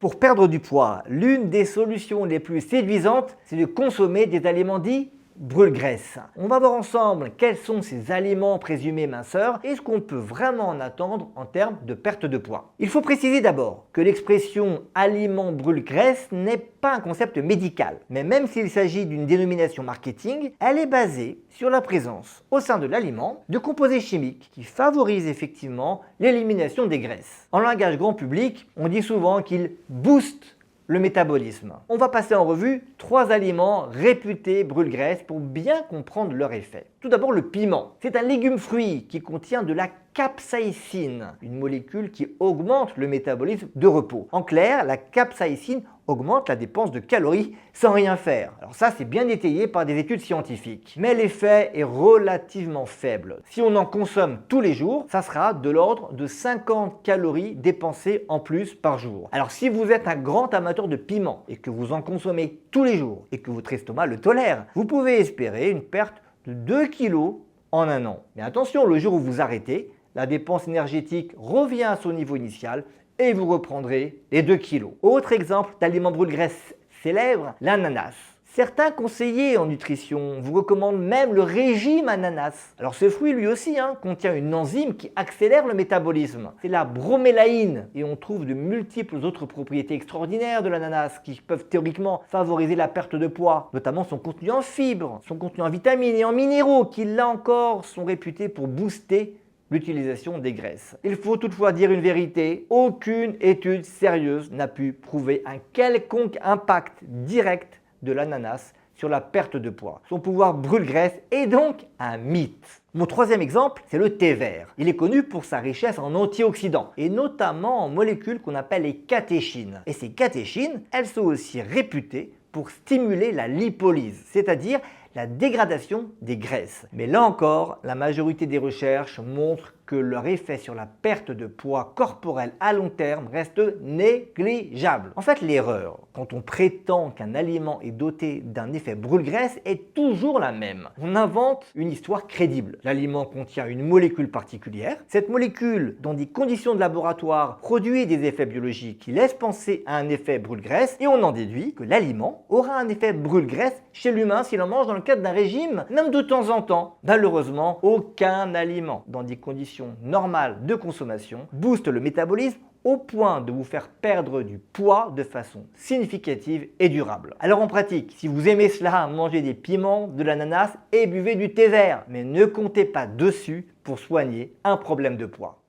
Pour perdre du poids, l'une des solutions les plus séduisantes, c'est de consommer des aliments dits brûle-graisse. On va voir ensemble quels sont ces aliments présumés minceurs et ce qu'on peut vraiment en attendre en termes de perte de poids. Il faut préciser d'abord que l'expression aliment brûle-graisse n'est pas un concept médical, mais même s'il s'agit d'une dénomination marketing, elle est basée sur la présence au sein de l'aliment de composés chimiques qui favorisent effectivement l'élimination des graisses. En langage grand public, on dit souvent qu'ils boostent le métabolisme. On va passer en revue 3 aliments réputés brûle-graisse pour bien comprendre leur effet. Tout d'abord le piment. C'est un légume-fruit qui contient de la capsaïcine, une molécule qui augmente le métabolisme de repos. En clair, la capsaïcine augmente la dépense de calories sans rien faire. Alors ça, c'est bien étayé par des études scientifiques. Mais l'effet est relativement faible. Si on en consomme tous les jours, ça sera de l'ordre de 50 calories dépensées en plus par jour. Alors si vous êtes un grand amateur de piment et que vous en consommez tous les jours et que votre estomac le tolère, vous pouvez espérer une perte de 2 kg en un an. Mais attention, le jour où vous arrêtez, la dépense énergétique revient à son niveau initial et vous reprendrez les 2 kg. Autre exemple d'aliment brûle-graisse célèbre, l'ananas. Certains conseillers en nutrition vous recommandent même le régime ananas. Alors ce fruit lui aussi contient une enzyme qui accélère le métabolisme. C'est la bromélaïne et on trouve de multiples autres propriétés extraordinaires de l'ananas qui peuvent théoriquement favoriser la perte de poids, notamment son contenu en fibres, son contenu en vitamines et en minéraux qui là encore sont réputés pour booster l'utilisation des graisses. Il faut toutefois dire une vérité, aucune étude sérieuse n'a pu prouver un quelconque impact direct de l'ananas sur la perte de poids. Son pouvoir brûle-graisse est donc un mythe. Mon troisième exemple, c'est le thé vert. Il est connu pour sa richesse en antioxydants et notamment en molécules qu'on appelle les catéchines. Et ces catéchines, elles sont aussi réputées pour stimuler la lipolyse, c'est-à-dire la dégradation des graisses. Mais là encore, la majorité des recherches montrent que leur effet sur la perte de poids corporel à long terme reste négligeable. En fait, l'erreur, quand on prétend qu'un aliment est doté d'un effet brûle-graisse, est toujours la même. On invente une histoire crédible. L'aliment contient une molécule particulière. Cette molécule, dans des conditions de laboratoire, produit des effets biologiques qui laissent penser à un effet brûle-graisse et on en déduit que l'aliment aura un effet brûle-graisse chez l'humain s'il en mange dans le cadre d'un régime, même de temps en temps. Malheureusement, aucun aliment dans des conditions normales de consommation booste le métabolisme au point de vous faire perdre du poids de façon significative et durable. Alors en pratique, si vous aimez cela, mangez des piments, de l'ananas et buvez du thé vert, mais ne comptez pas dessus pour soigner un problème de poids.